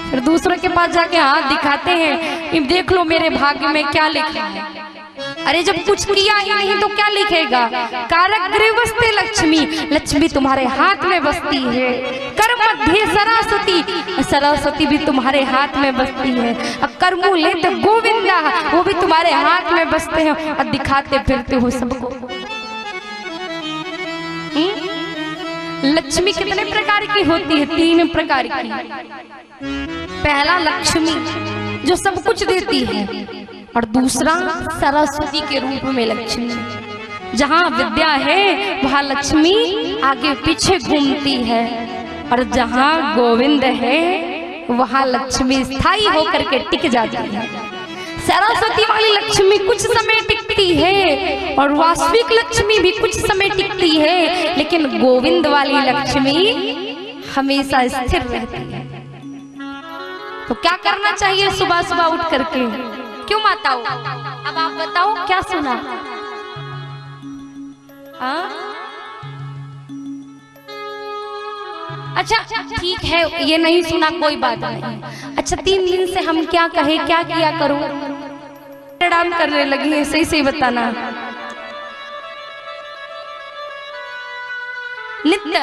फिर दूसरों के पास जाके हाथ दिखाते हैं, देख लो मेरे भाग्य में क्या लिखा है। अरे जब कुछ किया ही नहीं तो क्या लिखेगा। कारक बसते लक्ष्मी, लक्ष्मी तुम्हारे हाथ में बसती है। कर मध्य सरस्वती, सरस्वती भी तुम्हारे हाथ में बसती है। अब कर्मू ले तो गोविंदा, वो भी तुम्हारे हाथ में बसते हैं और दिखाते फिरते हो सबको। लक्ष्मी कितने प्रकार की होती है? 3 प्रकार की। पहला लक्ष्मी जो सब कुछ देती है, और दूसरा सरस्वती के रूप में लक्ष्मी। जहाँ विद्या है वहाँ लक्ष्मी आगे पीछे घूमती है, और जहाँ गोविंद है वहाँ लक्ष्मी स्थायी होकर के टिक जाती है। सरस्वती वाली लक्ष्मी कुछ समय टिकती है और वास्तविक लक्ष्मी भी कुछ समय टिकती है, लेकिन गोविंद वाली लक्ष्मी हमेशा स्थिर रहती है। तो क्या करना चाहिए सुबह सुबह उठ करके? क्यों माताओं, अब आप बताओ क्या सुना? अच्छा ठीक है, ये नहीं सुना, कोई बात नहीं। अच्छा 3 दिन से हम क्या कहे, क्या किया करूं? प्रणाम करने लगी है, सही सही बताना। नित्य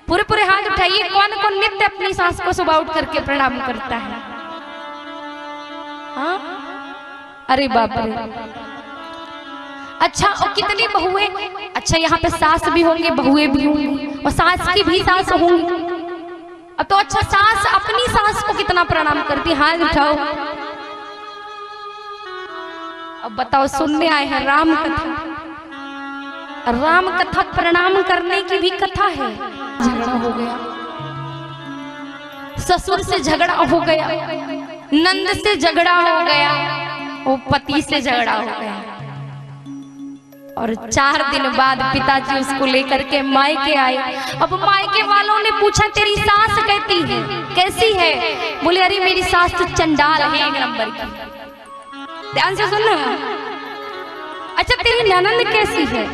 पूरे पूरे हाथ उठाइए, कौन कौन नित्य अपनी सास को सुबह उठ करके प्रणाम करता है? हाँ, अरे बाप रे। अच्छा, और कितनी बहुएं? अच्छा यहाँ पे सास भी होंगे, बहुएं भी होंगी, और सास की भी सास होंगी। अब तो अच्छा, सास अपनी सास को कितना प्रणाम करती? हाथ उठाओ। अब बताओ, सुनने आए हैं राम कथा। राम कथा प्रणाम करने की भी कथा है। झगड़ा हो गया, ससुर से झगड़ा हो गया, नंद से झगड़ा हो गया, वो पति से झगड़ा हो गया, और 4 दिन बाद पिताजी उसको लेकर के मायके आए। अब मायके वालों ने पूछा तेरी सास कहती है कैसी है? बोले अरे मेरी सास तो चंडाल है 1 नंबर की। ध्यान से सुनना। अच्छा तेरी ननद कैसी है?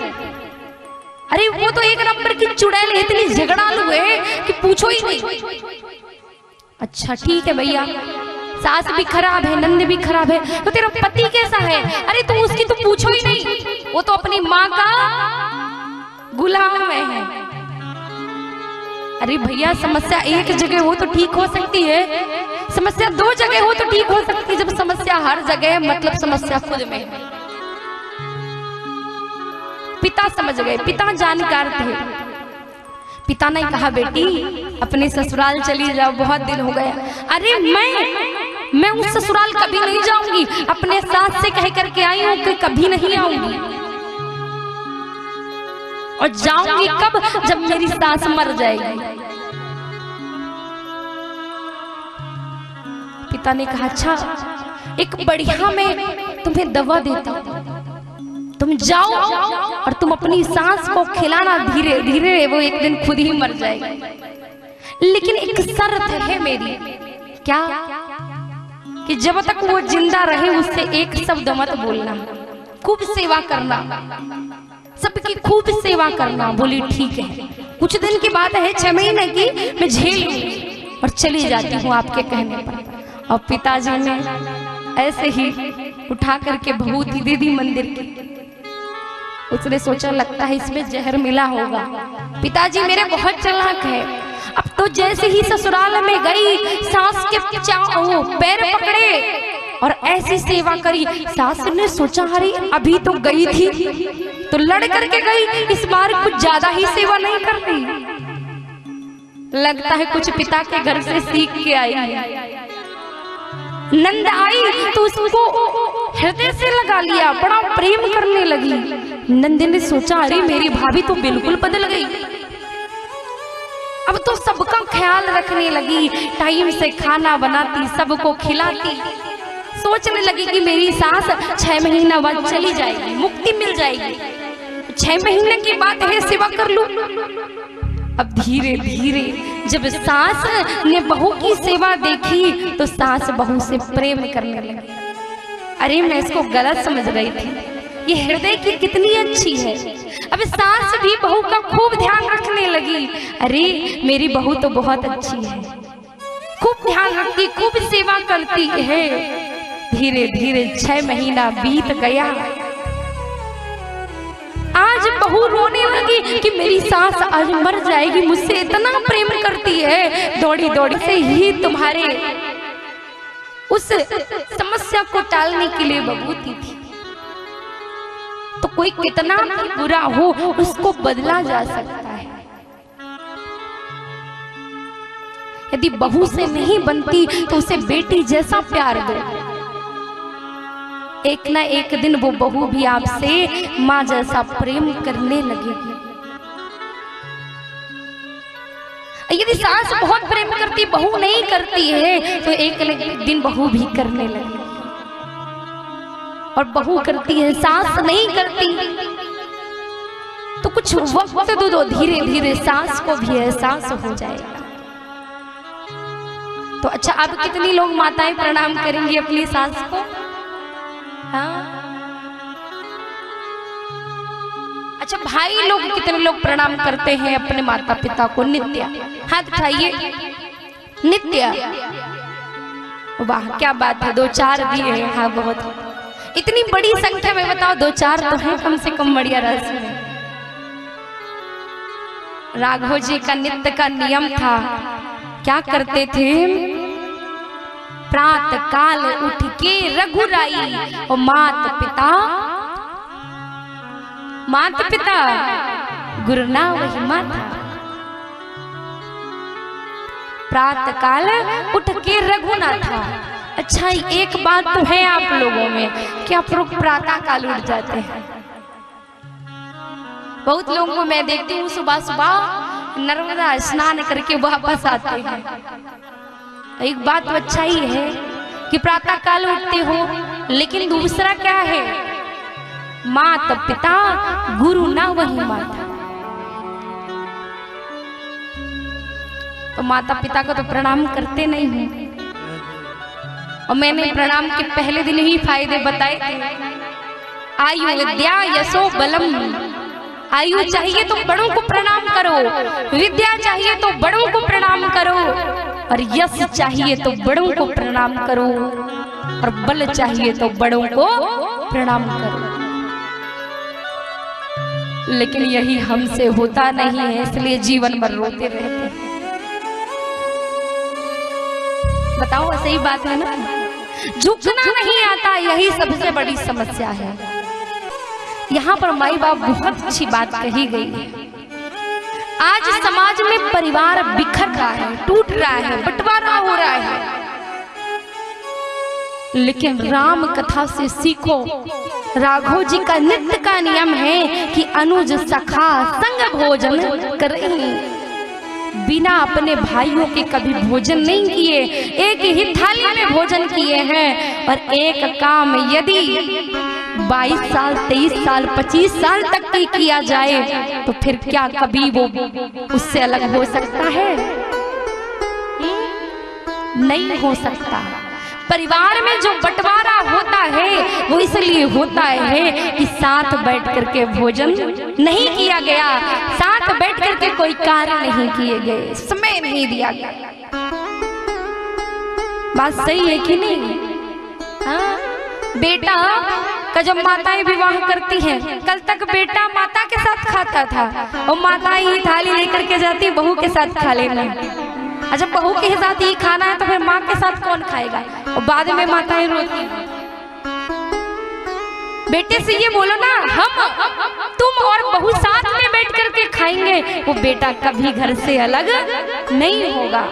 अरे वो तो 1 नंबर की चुड़ैल है, इतनी झगड़ालू है कि पूछो ही नहीं। अच्छा ठीक है भैया, सास भी खराब है, नंद भी खराब है, तो तेरा पति कैसा है? अरे तो उसकी तो पूछो ही नहीं, वो तो अपनी माँ का गुलाम है। अरे भैया, समस्या एक जगह हो तो ठीक हो सकती है, समस्या 2 जगह हो तो ठीक हो सकती है। जब समस्या हर जगह, मतलब समस्या खुद में है। पिता समझ गए, पिता जानकार थे। पिता ने कहा बेटी अपने ससुराल चली जाओ, बहुत दिन हो गया। अरे मैं उस ससुराल कभी नहीं जाऊंगी, अपने सास से कह करके आई हूं कि कभी नहीं आऊंगी, और जाऊंगी कब? जब मेरी सास मर जाएगी। पिता ने कहा अच्छा, एक बढ़िया मैं तुम्हें दवा देता हूं, तुम जाओ और तुम अपनी सास को खिलाना, धीरे धीरे वो एक दिन खुद ही मर जाएगी। लेकिन एक शर्त है मेरी। क्या? कि जब तक वो जिंदा रहे उससे एक शब्द मत बोलना, खूब सेवा करना, सबकी खूब सेवा करना। बोली ठीक है, कुछ दिन की बात है, 6 महीने की, मैं झेल लूंगी और चली जाती हूँ आपके कहने पर। और पिताजी ने ऐसे ही उठा करके भभूति दे दी मंदिर की। उसने सोचा लगता है इसमें जहर मिला होगा, पिताजी मेरे बहुत चालाक है। अब तो जैसे ही ससुराल में गई, सास के पैर पकड़े और ऐसी सेवा करी। सास ने सोचा अरे अभी तो गई थी, तो लड़ करके गई, इस बार कुछ ज्यादा ही सेवा नहीं कर रही, लगता है कुछ पिता के घर से सीख के आई है। नंद आई तो उसको हृदय से लगा लिया, बड़ा प्रेम करने लगी। नंद ने सोचा अरे मेरी भाभी तो बिल्कुल बदल गई, अब तो सबका ख्याल रखने लगी, टाइम से खाना बनाती, सबको खिलाती। सोचने लगी कि मेरी सास 6 महीना बाद चली जाएगी, मुक्ति मिल जाएगी, 6 महीने की बात है, सेवा कर लूं। अब धीरे धीरे जब सास ने बहू की सेवा देखी तो सास बहू से प्रेम करने लगी। अरे मैं इसको गलत समझ रही थी, ये हृदय की कितनी अच्छी है। अब सास भी बहू का खूब ध्यान रखने लगी, अरे मेरी बहू तो बहुत अच्छी है, खूब ध्यान रखती, खूब सेवा करती है। धीरे धीरे 6 महीना बीत गया। आज बहू रोने लगी कि मेरी सास आज मर जाएगी, मुझसे इतना प्रेम करती है, दौड़ी दौड़ी से ही तुम्हारे उस समस्या को टालने के लिए बबूती थी। तो कोई कितना भी बुरा हो उसको बदला जा सकता है। यदि बहू से नहीं बनती तो उसे बेटी जैसा प्यार दो। एक ना एक दिन वो बहू भी आपसे माँ जैसा प्रेम करने लगेगी। यदि सास बहुत प्रेम करती, बहू नहीं करती है, तो एक ना एक दिन बहू भी करने लगेगी। और बहू करती है, सास नहीं करती, तो कुछ वक्त दो, धीरे धीरे सास को भी एहसास हो जाएगा। तो अच्छा, अब कितनी लोग माताएं प्रणाम करेंगी अपनी सास को? हाँ? अच्छा, भाई लोग कितने लोग प्रणाम करते हैं अपने माता पिता को? नित्य हाथ उठाइए। नित्य, वाह क्या बात है, 2-4 दिए हैं। हाँ, बहुत, इतनी बड़ी संख्या में बताओ, 2-4 तो है कम से कम बढ़िया रस में। राघव जी का नित्य का नियम था, क्या करते थे? प्रातः काल उठ के रघुराई और माता पिता गुरुना वही माता। प्रातः काल उठ के रघुनाथा। अच्छा, एक बात तो है आप लोगों में कि आप लोग प्रातः काल उठ जाते हैं। बहुत लोगों को मैं देखती हूँ सुबह सुबह नर्मदा स्नान करके वापस आते हैं। एक बात तो अच्छा ही है कि प्रातः काल उठते हो, लेकिन दूसरा क्या है? माता पिता गुरु ना वही माता। तो माता पिता को तो प्रणाम करते नहीं हैं। और मैंने प्रणाम के पहले दिन ही फायदे बताए थे। आयु विद्या यशो बलम। आयु चाहिए तो बड़ों को प्रणाम करो, विद्या चाहिए तो बड़ों को प्रणाम करो, और यश चाहिए तो बड़ों को प्रणाम करो, और बल चाहिए तो बड़ों को प्रणाम करो। लेकिन यही हमसे होता नहीं है, इसलिए जीवन भर रोते रहते हैं। बताओ, सही बात है ना? झुकना नहीं आता, यही सबसे बड़ी समस्या है। यहाँ पर माई बाप बहुत अच्छी बात कही गई है। आज समाज में परिवार बिखर रहा है, टूट रहा है, बंटवारा हो रहा है। लेकिन राम कथा से सीखो। राघव जी का नित्य का नियम है कि अनुज सखा संग भोजन करें। बिना अपने भाइयों के कभी भोजन नहीं किए, एक ही थाली में भोजन किए हैं। और एक काम यदि 22 साल, 23 साल, 25 साल तक की किया जाए तो फिर क्या कभी वो उससे अलग हो सकता है? नहीं हो सकता। परिवार में जो बंटवारा होता है वो इसलिए होता है कि साथ बैठ करके भोजन नहीं किया गया, साथ बैठ करके कोई कार्य नहीं किए गए, समय नहीं दिया गया। बात सही है कि नहीं? हाँ? बेटा का जब माताएं विवाह करती हैं, कल तक बेटा माता के साथ खाता था और माता ही थाली लेकर के जाती, बहू के साथ खा लेना। अच्छा, बहू के साथ ही खाना है तो फिर माँ के साथ कौन खाएगा? और बाद में माताएं रोती हैं। बेटे से ये बोलो ना, हम तुम और बहू साथ में बैठ करके खाएंगे, वो बेटा कभी घर से अलग नहीं होगा।